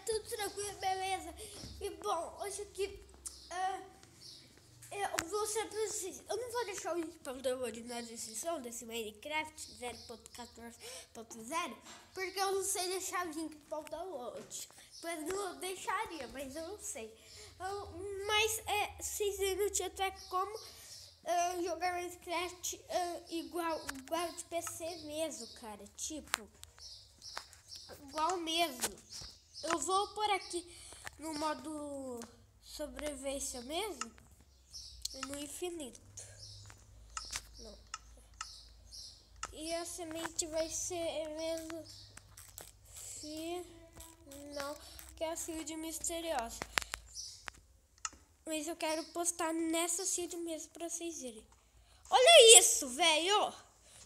tudo tranquilo, beleza? E bom, hoje aqui eu não vou deixar o download na descrição desse Minecraft 0.14.0 porque eu não sei deixar o link para o download. Mas não deixaria, mas eu não sei. Mas vocês não tinham até como jogar Minecraft igual de PC mesmo, cara. Tipo, igual mesmo. Eu vou por aqui no modo sobrevivência mesmo. No infinito. Não. E a semente vai ser mesmo não, que é a seed misteriosa. Mas eu quero postar nessa seed mesmo pra vocês verem. Olha isso, velho!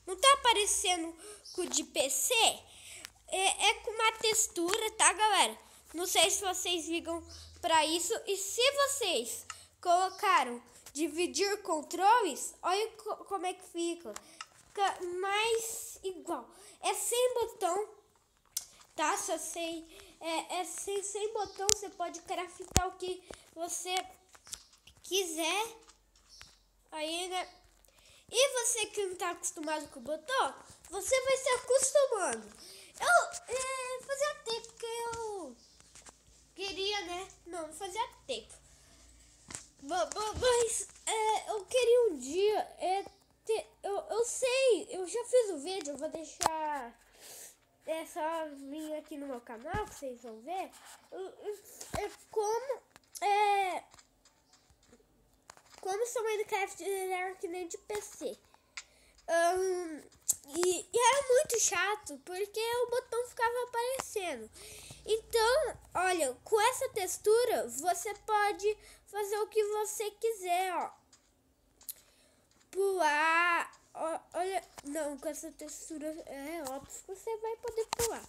Não tá aparecendo com o de PC? É com uma textura, tá, galera? Não sei se vocês ligam pra isso. E se vocês colocaram dividir controles, olha como é que fica. Fica mais igual. É sem botão, tá? Só sei. Sem botão, você pode craftar o que você quiser. Aí, né? E você que não tá acostumado com o botão, você vai se acostumando. Fazia tempo que eu queria, né? Não fazia tempo. Mas eu queria um dia eu sei, eu já fiz o vídeo, eu vou deixar só vir aqui no meu canal, que vocês vão ver. Como seu Minecraft era que nem de PC. E era muito chato, porque o botão ficava aparecendo. Então, olha, com essa textura, você pode fazer o que você quiser, ó. Pular, olha, não, com essa textura é óbvio que você vai poder pular.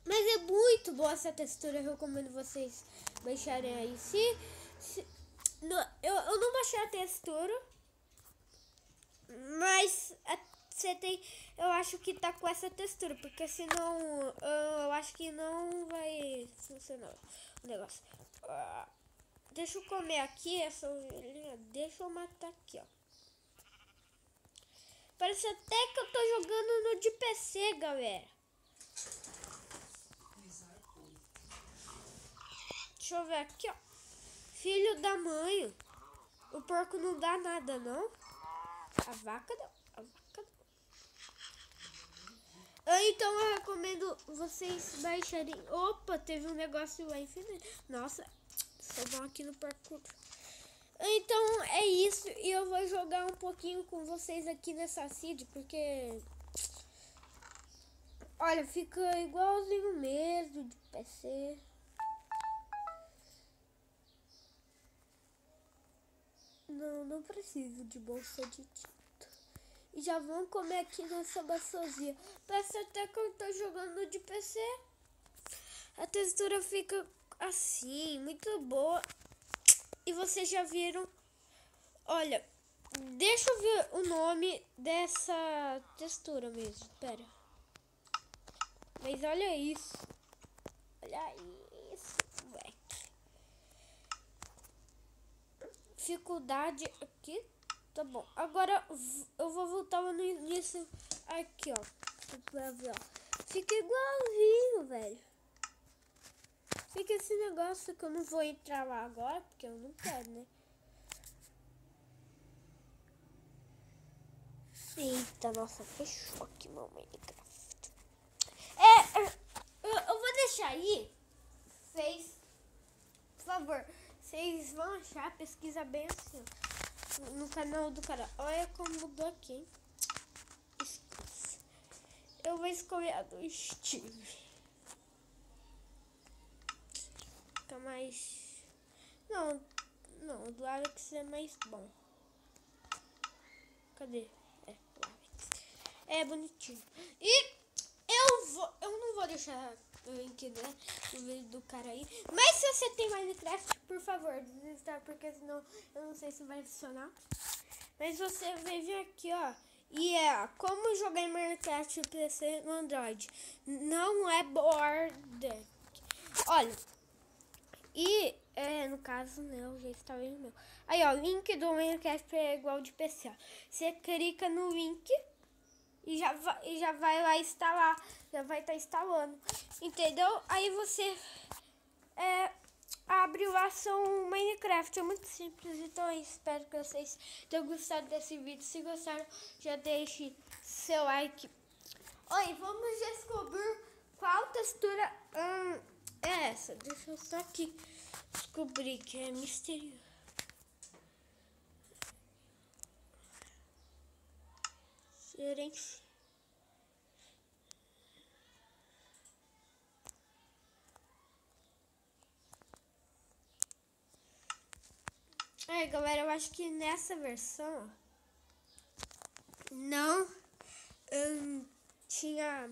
Mas é muito boa essa textura, eu recomendo vocês baixarem aí. Eu não baixei a textura, mas eu acho que tá com essa textura, porque senão eu acho que não vai funcionar o negócio. Deixa eu comer aqui essa ovelhinha, deixa eu matar aqui, ó. Parece até que eu tô jogando no de PC, galera. Deixa eu ver aqui, ó. Filho da mãe. O porco não dá nada, não. A vaca não. Então eu recomendo vocês baixarem. Opa, teve um negócio lá infinito. Nossa, sou bom aqui no parkour. Então é isso. E eu vou jogar um pouquinho com vocês aqui nessa seed, porque olha, fica igualzinho mesmo de PC. Não preciso de bolsa de tinta. E já vamos comer aqui nessa baçozinha. Parece até que eu tô jogando de PC. A textura fica assim, muito boa. E vocês já viram. Olha, deixa eu ver o nome dessa textura mesmo. Pera. Mas olha isso. Olha isso, moleque. Dificuldade aqui. Tá bom. Agora eu vou voltar no início. Aqui, ó. Pra ver, ó. Fica igualzinho, velho. Fica esse negócio que eu não vou entrar lá agora, porque eu não quero, né? Eita, nossa, fechou aqui meu Minecraft. Eu vou deixar aí. Vocês, por favor, vocês vão achar, pesquisa bem assim, no canal do cara. Olha como mudou aqui, hein? Eu vou escolher a do Steve. Fica mais... Não, o do Alex é mais bom. Cadê? O Alex. É bonitinho. E eu não vou deixar o link, né, do vídeo do cara aí. Mas se você tem Minecraft, por favor, desinstala, porque senão eu não sei se vai funcionar. Mas você vai vir aqui, ó. E como jogar em Minecraft PC no Android. Não é border. Ó, olha, e no caso, né, eu já estava em meu. Aí, ó, o link do Minecraft é igual de PC. Você clica no link e já vai lá instalar, já vai estar instalando, entendeu? Aí você abre lá seu Minecraft, é muito simples. Então eu espero que vocês tenham gostado desse vídeo. Se gostaram, já deixe seu like. Oi, vamos descobrir qual textura é essa. Deixa eu só aqui descobrir que é misterioso. Gente. Galera, eu acho que nessa versão não tinha.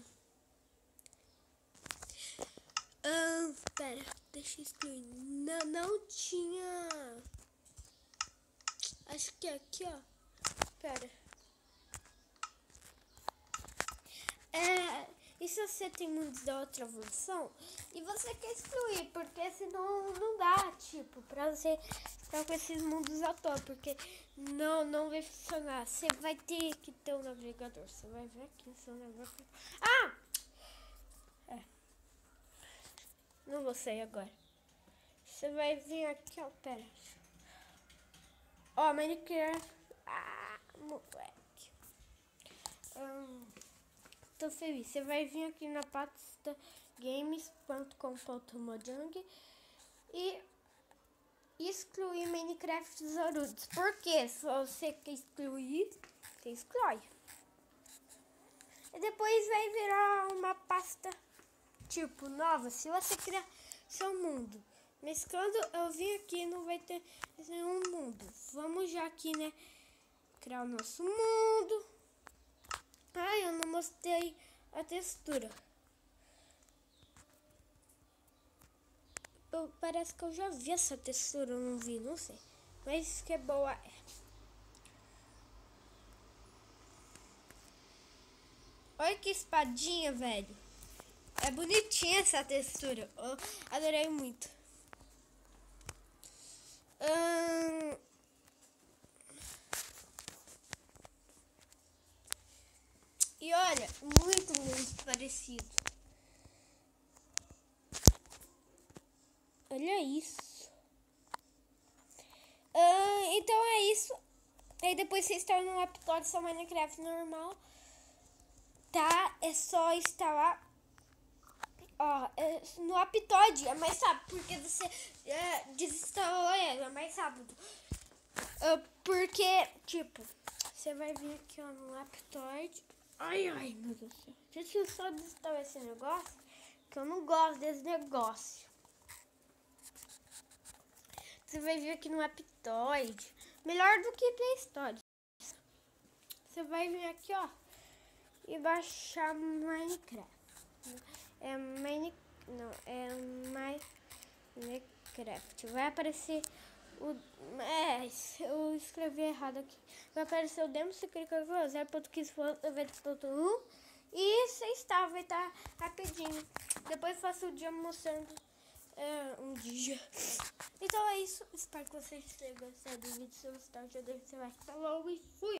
Pera, deixa eu excluir. Não tinha. Acho que é aqui, ó. Pera. E se você tem mundos da outra versão e você quer excluir, porque senão não dá, tipo, pra você ficar com esses mundos à toa, porque não vai funcionar. Você vai ter que ter um navegador. Você vai ver aqui no seu navegador. Não vou sair agora. Você vai vir aqui, ó, pera. Ó, Minecraft. Moleque. Tô feliz. Você vai vir aqui na pasta games.com.mojang e excluir Minecraft Zorudos. Porque se você quer excluir, você exclui. E depois vai virar uma pasta tipo nova. Se você criar seu mundo. Mas quando eu vim aqui não vai ter nenhum mundo. Vamos já aqui, né? Criar o nosso mundo. Eu não mostrei a textura. Parece que eu já vi essa textura, eu não vi, não sei. Mas que boa é. Olha que espadinha, velho. É bonitinha essa textura. Eu adorei muito. E olha, muito parecido. Olha isso. Então é isso. Aí depois você instala no laptop seu Minecraft normal. Tá? É só instalar. Ó, no Aptoide é mais rápido, porque você desinstalou ele, é mais rápido. Porque, tipo, você vai vir aqui, ó, no Aptoide. Ai, meu Deus do céu. Deixa eu só desinstalar esse negócio, que eu não gosto desse negócio. Você vai vir aqui no Aptoide. Melhor do que Play Store. Você vai vir aqui, ó, e baixar Minecraft. Minecraft. Vai aparecer eu escrevi errado aqui. Vai aparecer o demo, você clica no 0.15.90.1 e você vai estar rapidinho. Depois faço o dia mostrando um dia. Então é isso. Espero que vocês tenham gostado do vídeo. Se gostar, já deixa o seu like. Falou e fui!